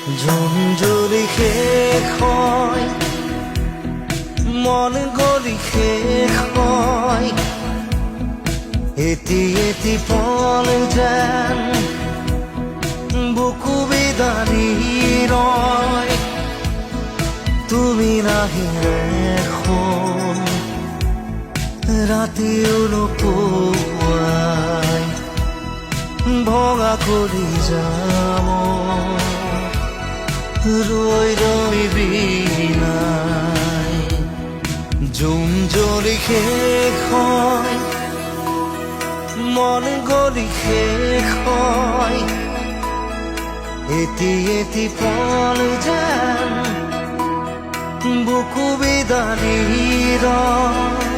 ঝুমঝুৰি শেষ হয়, মন গলি শেষ হয়, এটি এটি পল যেন বুকু বিদাৰি ৰয়। তুমি নাহিলে এখন ৰাতিও নোপোৱাই, ভঙা কৰি যাম ৰৈ ৰৈ বিনাই। জুম জ্বলি শেষ হয়, মন গলি শেষ হয়, এটি এটি পল যেন বুকু বিদাৰি ৰয়।